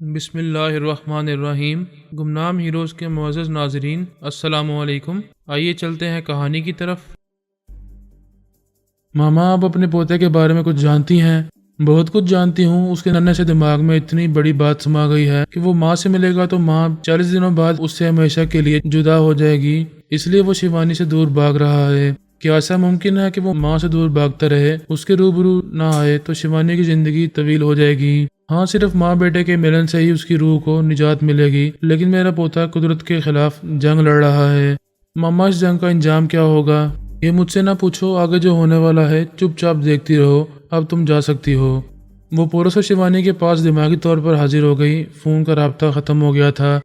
بسم اللہ الرحمن الرحیم۔ گمنام ہیروز کے معزز ناظرین، السلام علیکم۔ آئیے چلتے ہیں کہانی کی طرف۔ ماما، آپ اپنے پوتے کے بارے میں کچھ جانتی ہیں؟ بہت کچھ جانتی ہوں۔ اس کے ننھے سے دماغ میں اتنی بڑی بات سما گئی ہے کہ وہ ماں سے ملے گا تو ماں 40 دنوں بعد اس سے ہمیشہ کے لیے جدا ہو جائے گی، اس لیے وہ شیوانی سے دور بھاگ رہا ہے۔ کیا ایسا ممکن ہے کہ وہ ماں سے دور بھاگتا رہے، اس کے روبرو نہ آئے تو شیوانی کی زندگی طویل ہو جائے گی؟ ہاں، صرف ماں بیٹے کے ملن سے ہی اس کی روح کو نجات ملے گی، لیکن میرا پوتا قدرت کے خلاف جنگ لڑ رہا ہے۔ ماما، اس جنگ کا انجام کیا ہوگا؟ یہ مجھ سے نہ پوچھو، آگے جو ہونے والا ہے چپ چاپ دیکھتی رہو۔ اب تم جا سکتی ہو۔ وہ پورس اور شیوانی کے پاس دماغی طور پر حاضر ہو گئی۔ فون کا رابطہ ختم ہو گیا تھا۔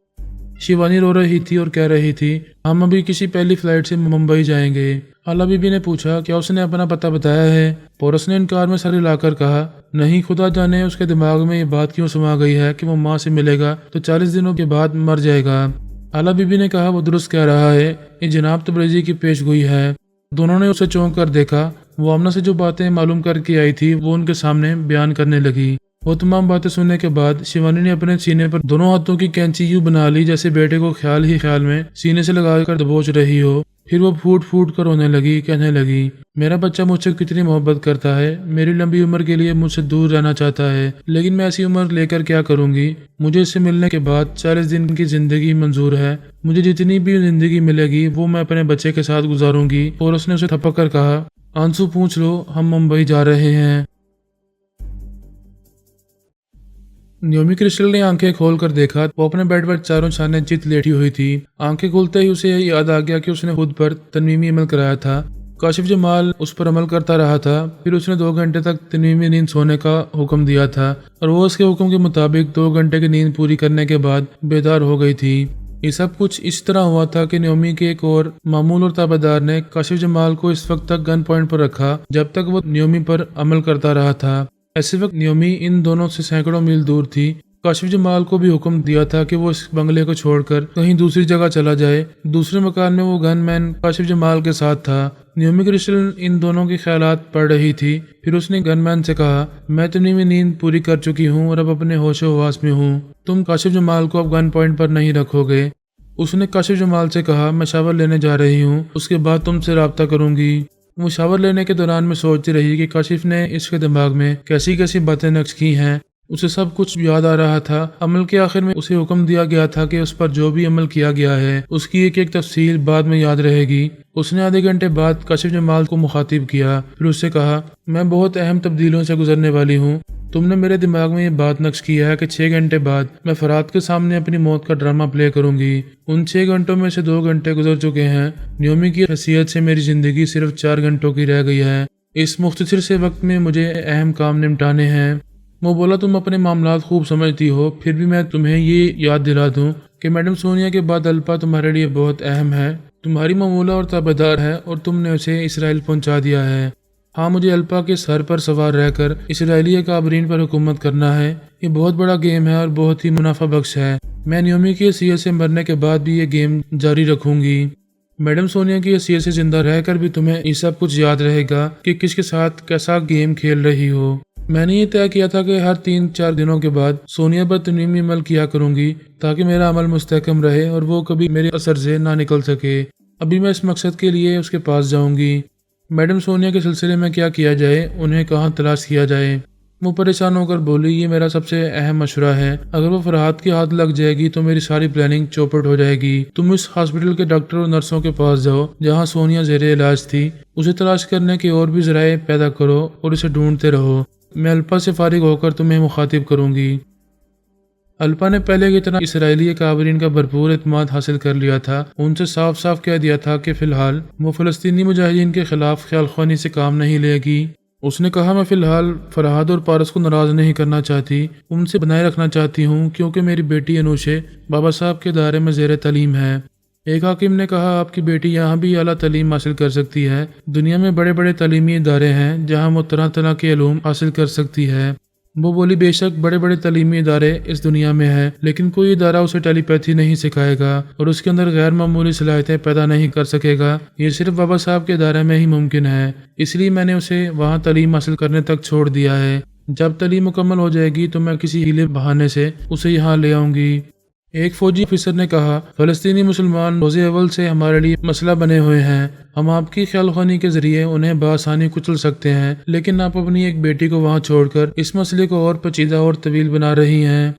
شیوانی رو رہی تھی اور کہہ رہی تھی، ہم ابھی کسی پہلی فلائٹ سے ممبئی جائیں گے۔ اعلیٰ بی بی نے پوچھا، کیا اس نے اپنا پتہ بتایا ہے؟ پورس نے انکار میں سر ہلا کر کہا، نہیں، خدا جانے اس کے دماغ میں یہ بات کیوں سما گئی ہے کہ وہ ماں سے ملے گا تو 40 دنوں کے بعد مر جائے گا۔ اعلیٰ بی بی نے کہا، وہ درست کہہ رہا ہے، یہ جناب تبریزی کی پیش گوئی ہے۔ دونوں نے اسے چونک کر دیکھا۔ وہ آمنہ سے جو باتیں معلوم کر کے آئی تھی وہ ان کے سامنے بیان کرنے لگی۔ وہ تمام باتیں سننے کے بعد شیوانی نے اپنے سینے پر دونوں ہاتھوں کی کینچی یوں بنا لی جیسے بیٹے کو خیال ہی خیال میں سینے سے لگا کر دبوچ رہی ہو۔ پھر وہ پھوٹ پھوٹ کر رونے لگی، کہنے لگی، میرا بچہ مجھ سے کتنی محبت کرتا ہے، میری لمبی عمر کے لیے مجھ سے دور رہنا چاہتا ہے، لیکن میں ایسی عمر لے کر کیا کروں گی؟ مجھے اس سے ملنے کے بعد 40 دن کی زندگی منظور ہے۔ مجھے جتنی بھی زندگی ملے گی وہ میں اپنے بچے کے ساتھ گزاروں گی۔ اور اس نے اسے تھپک کر کہا، آنسو پوچھ لو، ہم ممبئی جا رہے ہیں۔ نیومی کرسٹل نے آنکھیں کھول کر دیکھا۔ وہ اپنے بیڈ پر چاروں چاندیں چت لیٹی ہوئی تھی۔ آنکھیں کھولتے ہی اسے یاد آ گیا کہ اس نے خود پر تنویمی عمل کرایا تھا۔ کاشف جمال اس پر عمل کرتا رہا تھا، پھر اس نے 2 گھنٹے تک تنویمی نیند سونے کا حکم دیا تھا اور وہ اس کے حکم کے مطابق 2 گھنٹے کی نیند پوری کرنے کے بعد بیدار ہو گئی تھی۔ یہ سب کچھ اس طرح ہوا تھا کہ نیومی کے ایک اور معمول اور تابعدار نے کاشف جمال کو اس وقت تک گن پوائنٹ پر رکھا جب تک وہ نیومی پر عمل کرتا رہا تھا۔ ایسے وقت نیومی ان دونوں سے سینکڑوں میل دور تھی۔ کاشف جمال کو بھی حکم دیا تھا کہ وہ اس بنگلے کو چھوڑ کر کہیں دوسری جگہ چلا جائے۔ دوسرے مکان میں وہ گن مین کاشف جمال کے ساتھ تھا۔ نیومی کرسٹل ان دونوں کے خیالات پڑھ رہی تھی۔ پھر اس نے گن مین سے کہا، میں تنویمی نیند پوری کر چکی ہوں اور اب اپنے ہوش و حواس میں ہوں۔ تم کاشف جمال کو اب گن پوائنٹ پر نہیں رکھو گے۔ اس نے کاشف جمال سے کہا، میں شاور لینے جا رہی ہوں، اس کے بعد تم سے رابطہ کروں گی۔ وہ شاور لینے کے دوران میں سوچتی رہی کہ کاشف نے اس کے دماغ میں کیسی کیسی باتیں نقش کی ہیں۔ اسے سب کچھ یاد آ رہا تھا۔ عمل کے آخر میں اسے حکم دیا گیا تھا کہ اس پر جو بھی عمل کیا گیا ہے اس کی ایک ایک تفصیل بعد میں یاد رہے گی۔ اس نے آدھے گھنٹے بعد کاشف جمال کو مخاطب کیا، پھر اس سے کہا، میں بہت اہم تبدیلیوں سے گزرنے والی ہوں۔ تم نے میرے دماغ میں یہ بات نقش کی ہے کہ 6 گھنٹے بعد میں فرات کے سامنے اپنی موت کا ڈرامہ پلے کروں گی۔ ان 6 گھنٹوں میں سے 2 گھنٹے گزر چکے ہیں۔ نیومی کی حیثیت سے میری زندگی صرف 4 گھنٹوں کی رہ گئی ہے۔ اس مختصر سے وقت میں مجھے اہم کام نمٹانے ہیں۔ وہ بولا، تم اپنے معاملات خوب سمجھتی ہو، پھر بھی میں تمہیں یہ یاد دلا دوں کہ میڈم سونیا کے بعد الپا تمہارے لیے بہت اہم ہے، تمہاری معمولہ اور تابعدار ہے اور تم نے اسے اسرائیل پہنچا دیا ہے۔ ہاں، مجھے الپا کے سر پر سوار رہ کر اسرائیلی کابرین پر حکومت کرنا ہے۔ یہ بہت بڑا گیم ہے اور بہت ہی منافع بخش ہے۔ میں نیومی کی حیثیت سے مرنے کے بعد بھی یہ گیم جاری رکھوں گی۔ میڈم سونیا کی حیثیت سے زندہ رہ کر بھی تمہیں یہ سب کچھ یاد رہے گا کہ کس کے ساتھ کیسا گیم کھیل رہی ہو۔ میں نے یہ طے کیا تھا کہ ہر 3-4 دنوں کے بعد سونیا پر تنویمی عمل کیا کروں گی تاکہ میرا عمل مستحکم رہے اور وہ کبھی میرے اثر سے نہ نکل سکے۔ ابھی میں اس مقصد کے لیے اس کے پاس جاؤں گی۔ میڈم سونیا کے سلسلے میں کیا کیا جائے، انہیں کہاں تلاش کیا جائے؟ وہ پریشان ہو کر بولی، یہ میرا سب سے اہم مشورہ ہے۔ اگر وہ فرحات کی ہاتھ لگ جائے گی تو میری ساری پلاننگ چوپٹ ہو جائے گی۔ تم اس ہاسپٹل کے ڈاکٹر اور نرسوں کے پاس جاؤ جہاں سونیا زیر علاج تھی، اسے تلاش کرنے کے اور بھی ذرائع پیدا کرو اور اسے ڈھونڈتے رہو۔ میں الپا سے فارغ ہو کر تمہیں مخاطب کروں گی۔ الپا نے پہلے کی طرح اسرائیلی کابرین کا بھرپور اعتماد حاصل کر لیا تھا۔ ان سے صاف صاف کہہ دیا تھا کہ فی الحال وہ فلسطینی مجاہدین کے خلاف خیال خوانی سے کام نہیں لے گی۔ اس نے کہا، میں فی الحال فرحاد اور پارس کو ناراض نہیں کرنا چاہتی، ان سے بنائے رکھنا چاہتی ہوں کیونکہ میری بیٹی انوشے بابا صاحب کے دائرے میں زیر تعلیم ہے۔ ایک حاکم نے کہا، آپ کی بیٹی یہاں بھی اعلیٰ تعلیم حاصل کر سکتی ہے۔ دنیا میں بڑے بڑے تعلیمی ادارے ہیں جہاں وہ طرح طرح کے علوم حاصل کر سکتی ہے۔ وہ بولی، بے شک بڑے بڑے تعلیمی ادارے اس دنیا میں ہیں، لیکن کوئی ادارہ اسے ٹیلی پیتھی نہیں سکھائے گا اور اس کے اندر غیر معمولی صلاحیتیں پیدا نہیں کر سکے گا۔ یہ صرف بابا صاحب کے دائرے میں ہی ممکن ہے، اس لیے میں نے اسے وہاں تعلیم حاصل کرنے تک چھوڑ دیا ہے۔ جب تعلیم مکمل ہو جائے گی تو میں کسی ہیلے بہانے سے اسے یہاں لے آؤں گی۔ ایک فوجی افسر نے کہا، فلسطینی مسلمان روز اول سے ہمارے لیے مسئلہ بنے ہوئے ہیں۔ ہم آپ کی خیال خوانی کے ذریعے انہیں بآسانی کچل سکتے ہیں، لیکن آپ اپنی ایک بیٹی کو وہاں چھوڑ کر اس مسئلے کو اور پیچیدہ اور طویل بنا رہی ہیں۔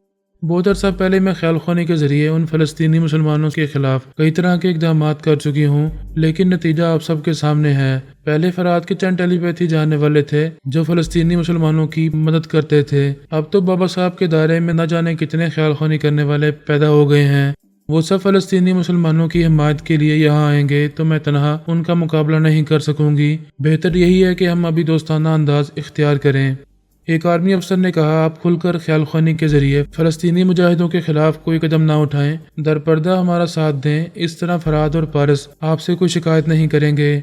بہت عرصہ پہلے میں خیال خوانی کے ذریعے ان فلسطینی مسلمانوں کے خلاف کئی طرح کے اقدامات کر چکی ہوں، لیکن نتیجہ آپ سب کے سامنے ہے۔ پہلے فرات کے چند ٹیلی پیتھی جاننے والے تھے جو فلسطینی مسلمانوں کی مدد کرتے تھے، اب تو بابا صاحب کے دائرے میں نہ جانے کتنے خیال خوانی کرنے والے پیدا ہو گئے ہیں۔ وہ سب فلسطینی مسلمانوں کی حمایت کے لیے یہاں آئیں گے تو میں تنہا ان کا مقابلہ نہیں کر سکوں گی۔ بہتر یہی ہے کہ ہم ابھی دوستانہ انداز اختیار کریں۔ ایک آرمی افسر نے کہا، آپ کھل کر خیال خوانی کے ذریعے فلسطینی مجاہدوں کے خلاف کوئی قدم نہ اٹھائیں، درپردہ ہمارا ساتھ دیں، اس طرح فرات اور پارس آپ سے کوئی شکایت نہیں کریں گے۔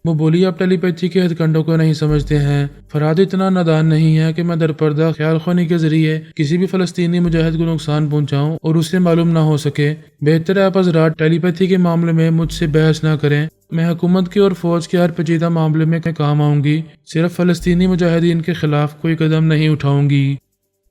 وہ بولی، آپ ٹیلی پیتھی کے ہتھ کنڈوں کو نہیں سمجھتے ہیں۔ فرات اتنا نادان نہیں ہے کہ میں درپردہ خیال خوانی کے ذریعے کسی بھی فلسطینی مجاہد کو نقصان پہنچاؤں اور اسے معلوم نہ ہو سکے۔ بہتر ہے آپ حضرات ٹیلی پیتھی کے معاملے میں مجھ سے بحث نہ کریں۔ میں حکومت کے اور فوج کے ہر پیچیدہ معاملے میں کام آؤں گی، صرف فلسطینی مجاہدین کے خلاف کوئی قدم نہیں اٹھاؤں گی۔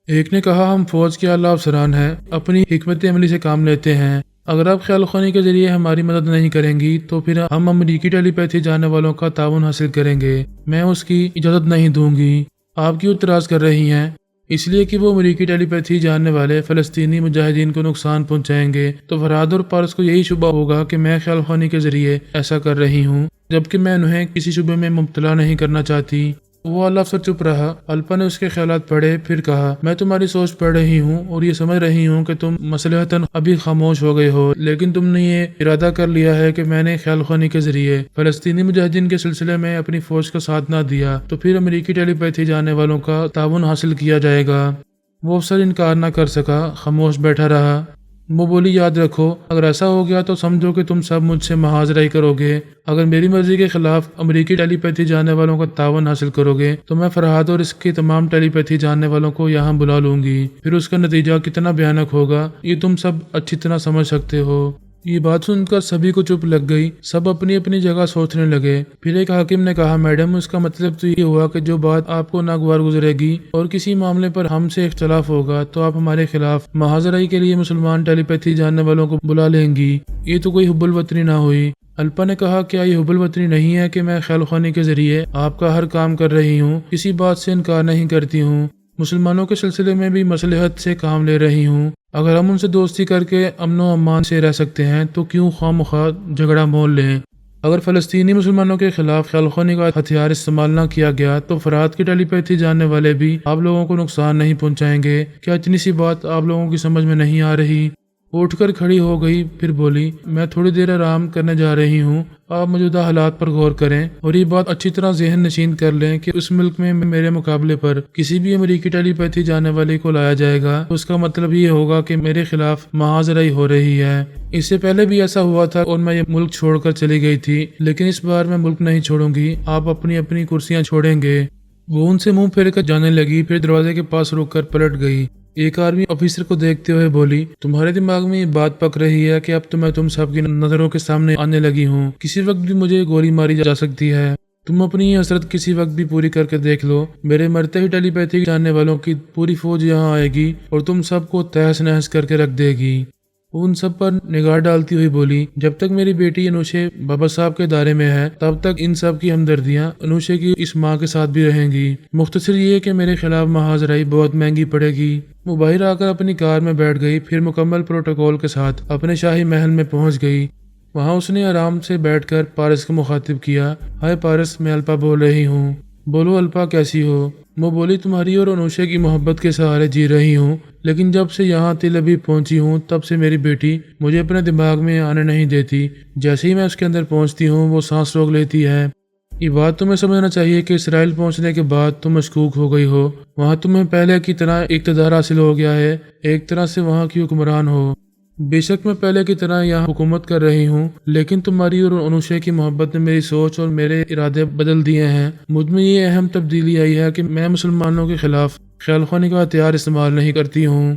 ایک نے کہا، ہم فوج کے اعلیٰ افسران ہیں، اپنی حکمت عملی سے کام لیتے ہیں۔ اگر آپ خیال خوانی کے ذریعے ہماری مدد نہیں کریں گی تو پھر ہم امریکی ٹیلی پیتھی جاننے والوں کا تعاون حاصل کریں گے۔ میں اس کی اجازت نہیں دوں گی۔ آپ کیوں اعتراض کر رہی ہیں؟ اس لیے کہ وہ امریکی ٹیلی پیتھی جاننے والے فلسطینی مجاہدین کو نقصان پہنچائیں گے تو فراد اور پارس کو یہی شبہ ہوگا کہ میں خیال خوانی کے ذریعے ایسا کر رہی ہوں، جبکہ میں انہیں کسی شبے میں مبتلا نہیں کرنا چاہتی۔ وہ اعلیٰ افسر چپ رہا۔ الپا نے اس کے خیالات پڑھے، پھر کہا، میں تمہاری سوچ پڑھ رہی ہوں اور یہ سمجھ رہی ہوں کہ تم مصلحتاً ابھی خاموش ہو گئے ہو، لیکن تم نے یہ ارادہ کر لیا ہے کہ میں نے خیال خوانی کے ذریعے فلسطینی مجاہدین کے سلسلے میں اپنی فوج کا ساتھ نہ دیا تو پھر امریکی ٹیلی پیتھی جاننے والوں کا تعاون حاصل کیا جائے گا۔ وہ افسر انکار نہ کر سکا، خاموش بیٹھا رہا۔ وہ بولی، یاد رکھو، اگر ایسا ہو گیا تو سمجھو کہ تم سب مجھ سے محاذرائی کرو گے۔ اگر میری مرضی کے خلاف امریکی ٹیلی پیتھی جاننے والوں کا تعاون حاصل کرو گے تو میں فرحاد اور اس کے تمام ٹیلی پیتھی جاننے والوں کو یہاں بلا لوں گی۔ پھر اس کا نتیجہ کتنا بھیانک ہوگا یہ تم سب اچھی طرح سمجھ سکتے ہو۔ یہ بات سن کر سبھی کو چپ لگ گئی، سب اپنی اپنی جگہ سوچنے لگے۔ پھر ایک حاکم نے کہا، میڈم، اس کا مطلب تو یہ ہوا کہ جو بات آپ کو ناگوار گزرے گی اور کسی معاملے پر ہم سے اختلاف ہوگا تو آپ ہمارے خلاف محاذرائی کے لیے مسلمان ٹیلی پیتھی جاننے والوں کو بلا لیں گی۔ یہ تو کوئی حب الوطنی نہ ہوئی۔ الپا نے کہا، کیا یہ حب الوطنی نہیں ہے کہ میں خیال خوانی کے ذریعے آپ کا ہر کام کر رہی ہوں، کسی بات سے انکار نہیں کرتی ہوں، مسلمانوں کے سلسلے میں بھی مصلحت سے کام لے رہی ہوں۔ اگر ہم ان سے دوستی کر کے امن و امان سے رہ سکتے ہیں تو کیوں خواہ مخواہ جھگڑا مول لیں؟ اگر فلسطینی مسلمانوں کے خلاف خیال خوانی کا ہتھیار استعمال نہ کیا گیا تو فرات کی ٹیلی پیتھی جاننے والے بھی آپ لوگوں کو نقصان نہیں پہنچائیں گے۔ کیا اتنی سی بات آپ لوگوں کی سمجھ میں نہیں آ رہی؟ وہ اٹھ کر کھڑی ہو گئی، پھر بولی، میں تھوڑی دیر آرام کرنے جا رہی ہوں، آپ موجودہ حالات پر غور کریں اور یہ بات اچھی طرح ذہن نشین کر لیں کہ اس ملک میں میرے مقابلے پر کسی بھی امریکی ٹیلی پیتھی جاننے والے کو لایا جائے گا تو اس کا مطلب یہ ہوگا کہ میرے خلاف محاذرائی ہو رہی ہے۔ اس سے پہلے بھی ایسا ہوا تھا اور میں یہ ملک چھوڑ کر چلی گئی تھی، لیکن اس بار میں ملک نہیں چھوڑوں گی، آپ اپنی اپنی کرسیاں چھوڑیں گے۔ وہ ان سے منہ پھیر کر جانے لگی، پھر دروازے کے پاس رک کر پلٹ گئی۔ ایک آرمی آفیسر کو دیکھتے ہوئے بولی، تمہارے دماغ میں یہ بات پک رہی ہے کہ اب تو میں تم سب کی نظروں کے سامنے آنے لگی ہوں، کسی وقت بھی مجھے گولی ماری جا سکتی ہے۔ تم اپنی یہ حسرت کسی وقت بھی پوری کر کے دیکھ لو، میرے مرتے ہی ٹیلی پیتھی جاننے والوں کی پوری فوج یہاں آئے گی اور تم سب کو تہس نہس کر کے رکھ دے گی۔ وہ ان سب پر نگاہ ڈالتی ہوئی بولی، جب تک میری بیٹی انوشے بابا صاحب کے دائرے میں ہے تب تک ان سب کی ہمدردیاں انوشے کی اس ماں کے ساتھ بھی رہیں گی۔ مختصر یہ کہ میرے خلاف محاذرائی بہت مہنگی پڑے گی۔ وہ باہر آ کر اپنی کار میں بیٹھ گئی، پھر مکمل پروٹوکول کے ساتھ اپنے شاہی محل میں پہنچ گئی۔ وہاں اس نے آرام سے بیٹھ کر پارس کو مخاطب کیا، ہائے پارس، میں الپا بول رہی ہوں۔ بولو الپا، کیسی ہو؟ وہ بولی، تمہاری اور انوشے کی محبت کے سہارے جی رہی ہوں، لیکن جب سے یہاں تل ابیب پہنچی ہوں تب سے میری بیٹی مجھے اپنے دماغ میں آنے نہیں دیتی۔ جیسے ہی میں اس کے اندر پہنچتی ہوں وہ سانس روک لیتی ہے۔ یہ بات تمہیں سمجھنا چاہیے کہ اسرائیل پہنچنے کے بعد تم مشکوک ہو گئی ہو، وہاں تمہیں پہلے کی طرح اقتدار حاصل ہو گیا ہے، ایک طرح سے وہاں کی حکمران ہو۔ بے شک میں پہلے کی طرح یہاں حکومت کر رہی ہوں، لیکن تمہاری اور انوشے کی محبت نے میری سوچ اور میرے ارادے بدل دیے ہیں۔ مجھ میں یہ اہم تبدیلی آئی ہے کہ میں مسلمانوں کے خلاف خیال خوانی کا ہتھیار استعمال نہیں کرتی ہوں۔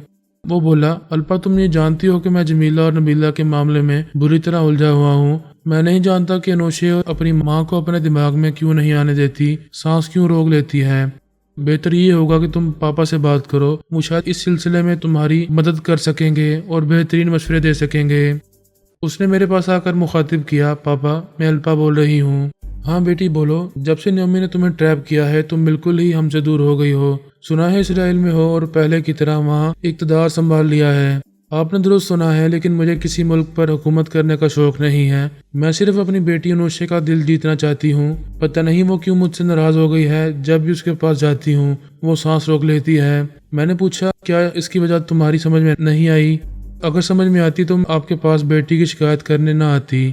وہ بولا، الپا، تم یہ جانتی ہو کہ میں جمیلہ اور نبیلہ کے معاملے میں بری طرح الجھا ہوا ہوں۔ میں نہیں جانتا کہ انوشے اپنی ماں کو اپنے دماغ میں کیوں نہیں آنے دیتی، سانس کیوں روک لیتی ہے۔ بہتر یہ ہوگا کہ تم پاپا سے بات کرو، وہ شاید اس سلسلے میں تمہاری مدد کر سکیں گے اور بہترین مشورے دے سکیں گے۔ اس نے میرے پاس آ کر مخاطب کیا، پاپا میں الپا بول رہی ہوں۔ ہاں بیٹی بولو، جب سے نیومی نے تمہیں ٹریپ کیا ہے تم بالکل ہی ہم سے دور ہو گئی ہو، سنا ہے اسرائیل میں ہو اور پہلے کی طرح وہاں اقتدار سنبھال لیا ہے۔ آپ نے درست سنا ہے، لیکن مجھے کسی ملک پر حکومت کرنے کا شوق نہیں ہے، میں صرف اپنی بیٹی انوشے کا دل جیتنا چاہتی ہوں۔ پتہ نہیں وہ کیوں مجھ سے ناراض ہو گئی ہے، جب بھی اس کے پاس جاتی ہوں وہ سانس روک لیتی ہے۔ میں نے پوچھا، کیا اس کی وجہ تمہاری سمجھ میں نہیں آئی؟ اگر سمجھ میں آتی تو آپ کے پاس بیٹی کی شکایت کرنے نہ آتی۔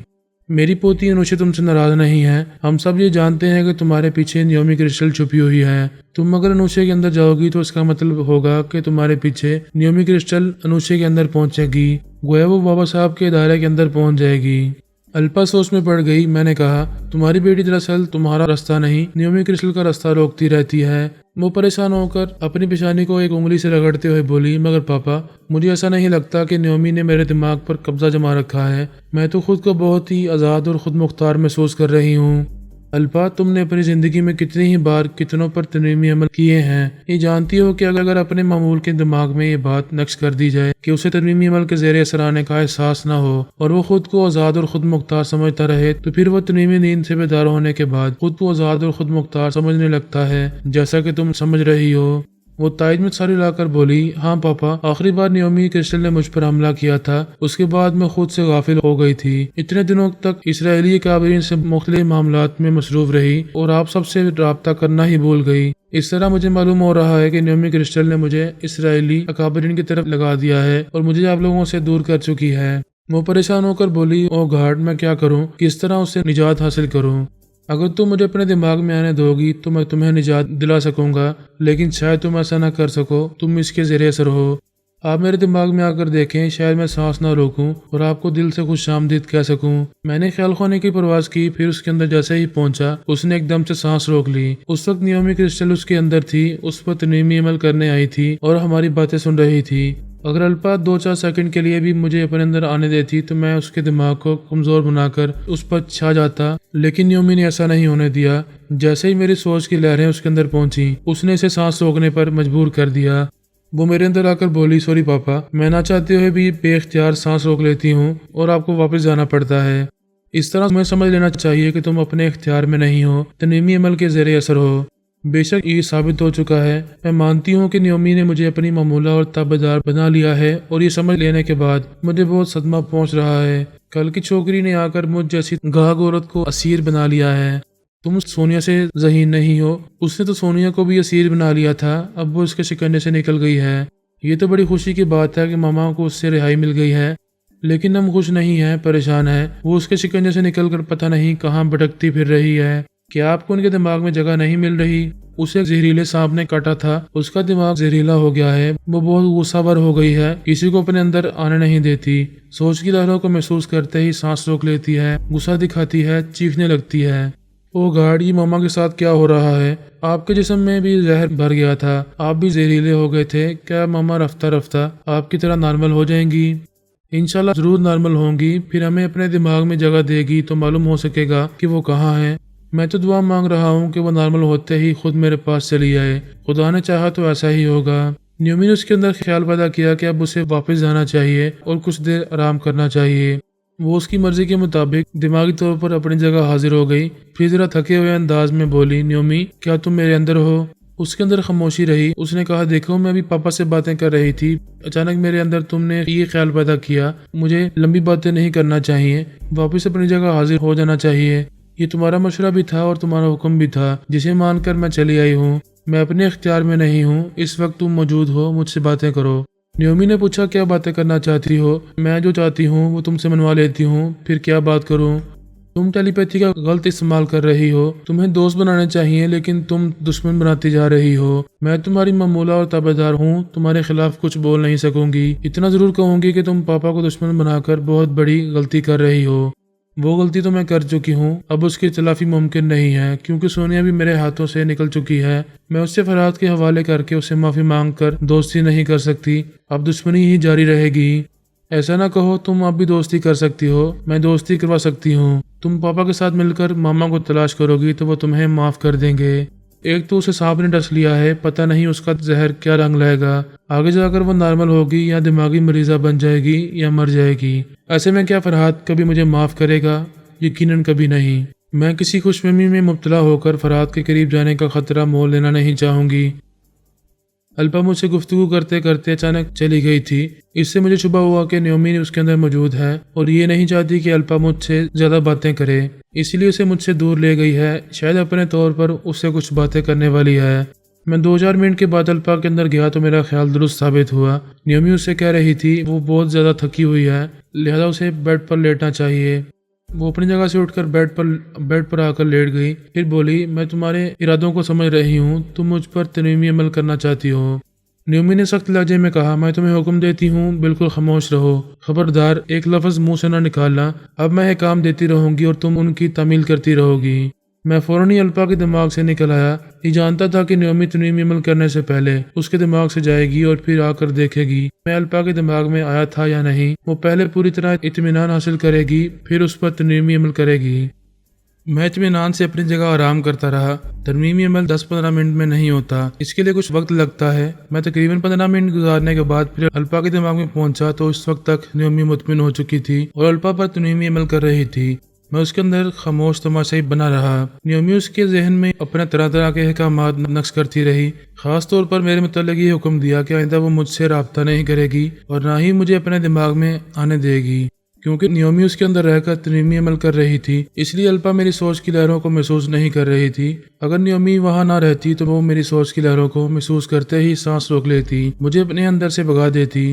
میری پوتی انوشے تم سے ناراض نہیں ہے، ہم سب یہ جانتے ہیں کہ تمہارے پیچھے نیومی کرسٹل چھپی ہوئی ہے۔ تم اگر انوشے کے اندر جاؤ گی تو اس کا مطلب ہوگا کہ تمہارے پیچھے نیومی کرسٹل انوشے کے اندر پہنچے گی، گویا وہ بابا صاحب کے ادارے کے اندر پہنچ جائے گی۔ الپا سوچ میں پڑ گئی۔ میں نے کہا، تمہاری بیٹی دراصل تمہارا راستہ نہیں نیومی کرسٹل کا راستہ روکتی رہتی ہے۔ وہ پریشان ہو کر اپنی پیشانی کو ایک انگلی سے رگڑتے ہوئے بولی، مگر پاپا مجھے ایسا نہیں لگتا کہ نیومی نے میرے دماغ پر قبضہ جما رکھا ہے، میں تو خود کو بہت ہی آزاد اور خود مختار محسوس کر رہی ہوں۔ الپا تم نے اپنی زندگی میں کتنی ہی بار کتنوں پر تنظیمی عمل کیے ہیں، یہ جانتی ہو کہ اگر اپنے معمول کے دماغ میں یہ بات نقش کر دی جائے کہ اسے تنظیمی عمل کے زیر اثر آنے کا احساس نہ ہو اور وہ خود کو آزاد اور خود مختار سمجھتا رہے، تو پھر وہ تنظیمی نیند سے بیدار ہونے کے بعد خود کو آزاد اور خود مختار سمجھنے لگتا ہے، جیسا کہ تم سمجھ رہی ہو۔ وہ تائید میں ساری لا کر بولی، ہاں پاپا، آخری بار نیومی کرسٹل نے مجھ پر حملہ کیا تھا، اس کے بعد میں خود سے غافل ہو گئی تھی، اتنے دنوں تک اسرائیلی کابرین سے مختلف معاملات میں مصروف رہی اور آپ سب سے رابطہ کرنا ہی بھول گئی۔ اس طرح مجھے معلوم ہو رہا ہے کہ نیومی کرسٹل نے مجھے اسرائیلی اکابرین کی طرف لگا دیا ہے اور مجھے آپ لوگوں سے دور کر چکی ہے۔ وہ پریشان ہو کر بولی، او گاڈ، میں کیا کروں، کس طرح اس سے نجات حاصل کروں؟ اگر تم مجھے اپنے دماغ میں آنے دو گی تو میں تمہیں نجات دلا سکوں گا، لیکن شاید تم ایسا نہ کر سکو، تم اس کے زیر اثر ہو۔ آپ میرے دماغ میں آ کر دیکھیں، شاید میں سانس نہ روکوں اور آپ کو دل سے خوش آمدید کہہ سکوں۔ میں نے خیال خوانے کی پرواز کی، پھر اس کے اندر جیسے ہی پہنچا اس نے ایک دم سے سانس روک لی۔ اس وقت نیومی کرسٹل اس کے اندر تھی، اس پر تنظیمی عمل کرنے آئی تھی اور ہماری باتیں سن رہی تھی۔ اگر الپا 2-4 سیکنڈ کے لیے بھی مجھے اپنے اندر آنے دیتی تو میں اس کے دماغ کو کمزور بنا کر اس پر چھا جاتا، لیکن نیومی نے ایسا نہیں ہونے دیا۔ جیسے ہی میری سوچ کی لہریں اس کے اندر پہنچی، اس نے اسے سانس روکنے پر مجبور کر دیا۔ وہ میرے اندر آ کر بولی، سوری پاپا، میں نہ چاہتے ہوئے بھی بے اختیار سانس روک لیتی ہوں اور آپ کو واپس جانا پڑتا ہے۔ اس طرح تمہیں سمجھ لینا چاہیے کہ تم اپنے اختیار میں نہیں ہو، تنظیمی عمل کے زیر اثر ہو۔ بے شک یہ ثابت ہو چکا ہے، میں مانتی ہوں کہ نیومی نے مجھے اپنی معمولہ اور تابعدار بنا لیا ہے، اور یہ سمجھ لینے کے بعد مجھے بہت صدمہ پہنچ رہا ہے۔ کل کی چھوکری نے آ کر مجھ جیسی گاہک عورت کو اسیر بنا لیا ہے۔ تم سونیا سے ذہین نہیں ہو، اس نے تو سونیا کو بھی اسیر بنا لیا تھا، اب وہ اس کے شکنجے سے نکل گئی ہے۔ یہ تو بڑی خوشی کی بات ہے کہ ماما کو اس سے رہائی مل گئی ہے، لیکن ہم خوش نہیں ہیں، پریشان ہیں۔ وہ اس کے شکنجے سے نکل کر پتہ نہیں کہاں بھٹکتی پھر رہی ہے۔ کیا آپ کو ان کے دماغ میں جگہ نہیں مل رہی؟ اسے زہریلے سانپ نے کاٹا تھا، اس کا دماغ زہریلا ہو گیا ہے، وہ بہت غصہ ور ہو گئی ہے، کسی کو اپنے اندر آنے نہیں دیتی، سوچ کی لہروں کو محسوس کرتے ہی سانس روک لیتی ہے، غصہ دکھاتی ہے، چیخنے لگتی ہے۔ او گاڈ، یہ ماما کے ساتھ کیا ہو رہا ہے؟ آپ کے جسم میں بھی زہر بھر گیا تھا، آپ بھی زہریلے ہو گئے تھے، کیا ماما رفتہ رفتہ آپ کی طرح نارمل ہو جائیں گی؟ انشاءاللہ ضرور نارمل ہوں گی، پھر ہمیں اپنے دماغ میں جگہ دے گی تو معلوم ہو سکے گا کہ وہ کہاں ہے۔ میں تو دعا مانگ رہا ہوں کہ وہ نارمل ہوتے ہی خود میرے پاس چلی آئے، خدا نے چاہا تو ایسا ہی ہوگا۔ نیومی نے اس کے اندر خیال پیدا کیا کہ اب اسے واپس جانا چاہیے اور کچھ دیر آرام کرنا چاہیے۔ وہ اس کی مرضی کے مطابق دماغی طور پر اپنی جگہ حاضر ہو گئی، پھر ذرا تھکے ہوئے انداز میں بولی، نیومی کیا تم میرے اندر ہو؟ اس کے اندر خاموشی رہی۔ اس نے کہا، دیکھو میں بھی پاپا سے باتیں کر رہی تھی، اچانک میرے اندر تم نے یہ خیال پیدا کیا، مجھے لمبی باتیں نہیں کرنا چاہیے، واپس اپنی جگہ حاضر ہو جانا چاہیے۔ یہ تمہارا مشورہ بھی تھا اور تمہارا حکم بھی تھا، جسے مان کر میں چلی آئی ہوں، میں اپنے اختیار میں نہیں ہوں، اس وقت تم موجود ہو، مجھ سے باتیں کرو۔ نیومی نے پوچھا، کیا باتیں کرنا چاہتی ہو؟ میں جو چاہتی ہوں وہ تم سے منوا لیتی ہوں، پھر کیا بات کروں؟ تم ٹیلی پیتھی کا غلط استعمال کر رہی ہو، تمہیں دوست بنانے چاہیے لیکن تم دشمن بناتی جا رہی ہو۔ میں تمہاری معمولہ اور تابعدار ہوں، تمہارے خلاف کچھ بول نہیں سکوں گی، اتنا ضرور کہوں گی کہ تم پاپا کو دشمن بنا کر بہت بڑی غلطی کر رہی ہو۔ وہ غلطی تو میں کر چکی ہوں، اب اس کی تلافی ممکن نہیں ہے، کیونکہ سونیا بھی میرے ہاتھوں سے نکل چکی ہے۔ میں اس سے فرات کے حوالے کر کے اسے معافی مانگ کر دوستی نہیں کر سکتی، اب دشمنی ہی جاری رہے گی۔ ایسا نہ کہو، تم اب بھی دوستی کر سکتی ہو، میں دوستی کروا سکتی ہوں، تم پاپا کے ساتھ مل کر ماما کو تلاش کرو گی تو وہ تمہیں معاف کر دیں گے۔ ایک تو اسے سانپ نے ڈس لیا ہے، پتہ نہیں اس کا زہر کیا رنگ لائے گا، آگے جا کر وہ نارمل ہوگی یا دماغی مریضہ بن جائے گی یا مر جائے گی۔ ایسے میں کیا فرحات کبھی مجھے معاف کرے گا؟ یقیناً کبھی نہیں۔ میں کسی خوش فہمی میں مبتلا ہو کر فرحات کے قریب جانے کا خطرہ مول لینا نہیں چاہوں گی۔ الپا مجھ سے گفتگو کرتے کرتے اچانک چلی گئی تھی۔ اس سے مجھے شبہ ہوا کہ نیومی اس کے اندر موجود ہے اور یہ نہیں چاہتی کہ الپا مجھ سے زیادہ باتیں کرے، اسی لیے اسے مجھ سے دور لے گئی ہے، شاید اپنے طور پر اس سے کچھ باتیں کرنے والی ہے۔ میں 2-4 منٹ کے بعد الپا کے اندر گیا تو میرا خیال درست ثابت ہوا۔ نیومی اس سے کہہ رہی تھی وہ بہت زیادہ تھکی ہوئی ہے، لہذا اسے بیڈ پر لیٹنا چاہیے۔ وہ اپنی جگہ سے اٹھ کر بیڈ پر آ کر لیٹ گئی، پھر بولی میں تمہارے ارادوں کو سمجھ رہی ہوں، تم مجھ پر تنویمی عمل کرنا چاہتی ہو۔ نیومی نے سخت لہجے میں کہا میں تمہیں حکم دیتی ہوں بالکل خاموش رہو، خبردار ایک لفظ منہ سے نہ نکالنا، اب میں احکام دیتی رہوں گی اور تم ان کی تعمیل کرتی رہو گی۔ میں فوراً ہی الپا کے دماغ سے نکل آیا، یہ جانتا تھا کہ نیومی تنویمی عمل کرنے سے پہلے اس کے دماغ سے جائے گی اور پھر آ کر دیکھے گی میں الپا کے دماغ میں آیا تھا یا نہیں۔ وہ پہلے پوری طرح اطمینان حاصل کرے گی، پھر اس پر تنویمی عمل کرے گی۔ میں اطمینان سے اپنی جگہ آرام کرتا رہا۔ ترمیمی عمل 10-15 منٹ میں نہیں ہوتا، اس کے لیے کچھ وقت لگتا ہے۔ میں تقریباً 15 منٹ گزارنے کے بعد پھر الپا کے دماغ میں پہنچا تو اس وقت تک نیومی مطمئن ہو چکی تھی اور الپا پر ترمیمی عمل کر رہی تھی۔ میں اس کے اندر خاموش تماشائی بنا رہا۔ نیومی اس کے ذہن میں اپنے طرح طرح کے احکامات نقش کرتی رہی، خاص طور پر میرے متعلق یہ حکم دیا کہ آئندہ وہ مجھ سے رابطہ نہیں کرے گی اور نہ ہی مجھے اپنے دماغ میں آنے دے گی، کیونکہ نیومی اس کے اندر رہ کر ترمیمی عمل کر رہی تھی، اس لیے الپا میری سوچ کی لہروں کو محسوس نہیں کر رہی تھی۔ اگر نیومی وہاں نہ رہتی تو وہ میری سوچ کی لہروں کو محسوس کرتے ہی سانس روک لیتی، مجھے اپنے اندر سے بھگا دیتی۔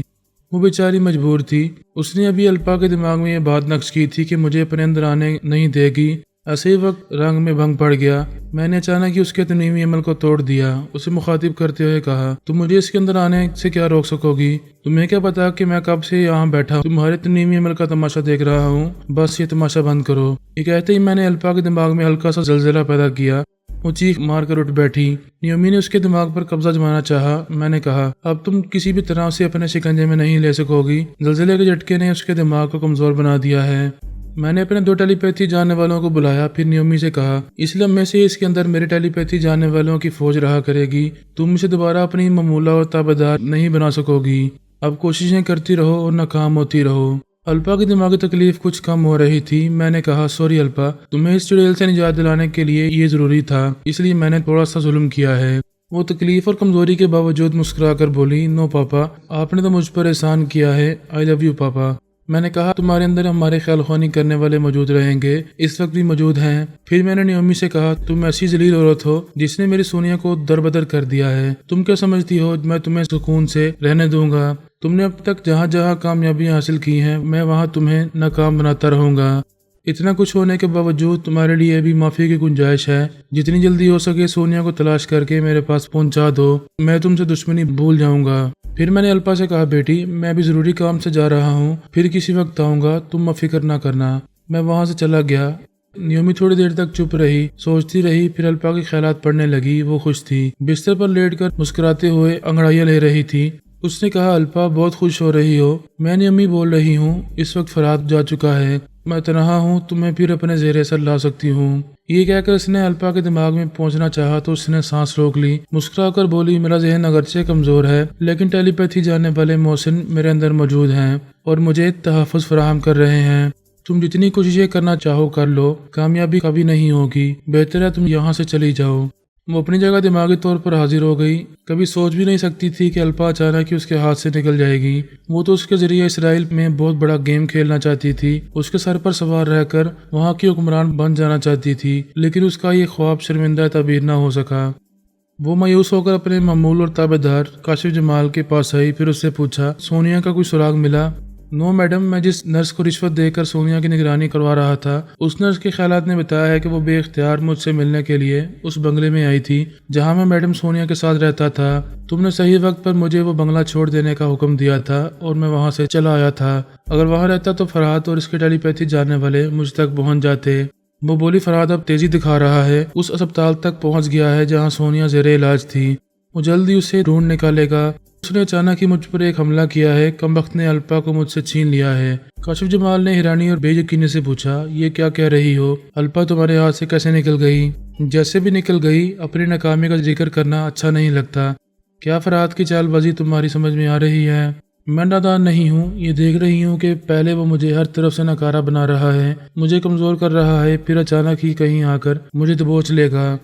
وہ بیچاری مجبور تھی، اس نے ابھی الپا کے دماغ میں یہ بات نقش کی تھی کہ مجھے اپنے اندر آنے نہیں دے گی۔ ایسے ہی وقت رنگ میں بھنگ پڑ گیا۔ میں نے اچانک ہی اس کے تنویمی عمل کو توڑ دیا، اسے مخاطب کرتے ہوئے کہا تم مجھے اس کے اندر آنے سے کیا روک سکو گی؟ تمہیں کیا پتا کہ میں کب سے یہاں بیٹھا تمہارے تنویمی عمل کا تماشا دیکھ رہا ہوں، بس یہ تماشا بند کرو۔ یہ کہتے ہی میں نے الپا کے دماغ میں ہلکا سا زلزلہ پیدا کیا، وہ چیخ مار کر اٹھ بیٹھی۔ نیومی نے اس کے دماغ پر قبضہ جمانا چاہا۔ میں نے کہا اب تم کسی بھی طرح سے اپنے شکنجے میں نہیں لے سکو گی، زلزلے کے جھٹکے نے اس کے دماغ کو کمزور بنا دیا ہے۔ میں نے اپنے 2 ٹیلی پیتھی جاننے والوں کو بلایا، پھر نیومی سے کہا اس لمحے سے اس کے اندر میرے ٹیلی پیتھی جاننے والوں کی فوج رہا کرے گی، تم اسے دوبارہ اپنی ممولہ اور تابعدار نہیں بنا سکو گی۔ اب کوششیں کرتی رہو اور ناکام ہوتی رہو۔ الپا کی دماغی تکلیف کچھ کم ہو رہی تھی۔ میں نے کہا سوری الپا، تمہیں اس چڑیل سے نجات دلانے کے لیے یہ ضروری تھا، اس لیے میں نے تھوڑا سا ظلم کیا ہے۔ وہ تکلیف اور کمزوری کے باوجود مسکرا کر بولی نو پاپا، آپ نے تو مجھ پر احسان کیا ہے، آئی لو یو پاپا۔ میں نے کہا تمہارے اندر ہمارے خیال خوانی کرنے والے موجود رہیں گے، اس وقت بھی موجود ہیں۔ پھر میں نے نیومی سے کہا تم ایسی ذلیل عورت ہو جس نے میری سونیا کو دربدر کر دیا ہے، تم کیا سمجھتی ہو میں تمہیں سکون سے رہنے دوں گا؟ تم نے اب تک جہاں جہاں کامیابیاں حاصل کی ہیں میں وہاں تمہیں ناکام بناتا رہوں گا۔ اتنا کچھ ہونے کے باوجود تمہارے لیے بھی معافی کی گنجائش ہے، جتنی جلدی ہو سکے سونیا کو تلاش کر کے میرے پاس پہنچا دو، میں تم سے دشمنی بھول جاؤں گا۔ پھر میں نے الپا سے کہا بیٹی میں بھی ضروری کام سے جا رہا ہوں، پھر کسی وقت آؤں گا، تم فکر نہ کرنا۔ میں وہاں سے چلا گیا۔ نیومی تھوڑی دیر تک چپ رہی، سوچتی رہی، پھر الپا کے خیالات پڑھنے لگی۔ وہ خوش تھی، بستر پر لیٹ کر مسکراتے ہوئے انگڑائیاں لے رہی تھی۔ اس نے کہا الپا بہت خوش ہو رہی ہو؟ میں نیومی بول رہی ہوں، اس وقت فرات جا چکا ہے، میں تنہا ہوں، تمہیں پھر اپنے زیر اثر لا سکتی ہوں۔ یہ کہہ کر اس نے الپا کے دماغ میں پہنچنا چاہا تو اس نے سانس روک لی، مسکرا کر بولی میرا ذہن اگرچہ کمزور ہے لیکن ٹیلی پیتھی جاننے والے محسن میرے اندر موجود ہیں اور مجھے تحفظ فراہم کر رہے ہیں۔ تم جتنی کوششیں کرنا چاہو کر لو، کامیابی کبھی نہیں ہوگی، بہتر ہے تم یہاں سے چلی جاؤ۔ وہ اپنی جگہ دماغی طور پر حاضر ہو گئی، کبھی سوچ بھی نہیں سکتی تھی کہ الپا اچانک ہی اس کے ہاتھ سے نکل جائے گی۔ وہ تو اس کے ذریعے اسرائیل میں بہت بڑا گیم کھیلنا چاہتی تھی، اس کے سر پر سوار رہ کر وہاں کی حکمران بن جانا چاہتی تھی، لیکن اس کا یہ خواب شرمندہ تعبیر نہ ہو سکا۔ وہ مایوس ہو کر اپنے معمول اور تابع دار کاشف جمال کے پاس آئی، پھر اس سے پوچھا سونیا کا کوئی سراغ ملا؟ نو میڈم، میں جس نرس کو رشوت دے کر سونیا کی نگرانی کروا رہا تھا اس نرس کے خیالات نے بتایا ہے کہ وہ بے اختیار مجھ سے ملنے کے لیے اس بنگلے میں آئی تھی جہاں میں میڈم سونیا کے ساتھ رہتا تھا۔ تم نے صحیح وقت پر مجھے وہ بنگلہ چھوڑ دینے کا حکم دیا تھا اور میں وہاں سے چلا آیا تھا۔ اگر وہاں رہتا تو فرحات اور اس کے ٹیلی پیتھی جاننے والے مجھ تک پہنچ جاتے۔ وہ بولی فرحات اب تیزی دکھا رہا ہے، اس اسپتال تک پہنچ گیا ہے جہاں سونیا زیر علاج تھی، وہ جلدی اسے ڈھونڈ نکالے گا۔ اس نے اچانک ہی مجھ پر ایک حملہ کیا ہے، کمبخت نے الپا کو مجھ سے چھین لیا ہے۔ کاشف جمال نے حیرانی اور بے یقینی سے پوچھا یہ کیا کہہ رہی ہو؟ الپا تمہارے ہاتھ سے کیسے نکل گئی؟ جیسے بھی نکل گئی، اپنی ناکامی کا ذکر کرنا اچھا نہیں لگتا۔ کیا فرات کی چال بازی تمہاری سمجھ میں آ رہی ہے؟ میں نادان نہیں ہوں، یہ دیکھ رہی ہوں کہ پہلے وہ مجھے ہر طرف سے ناکارہ بنا رہا ہے، مجھے کمزور کر رہا ہے، پھر اچانک ہی کہیں آ کر مجھے دبوچ لے گا۔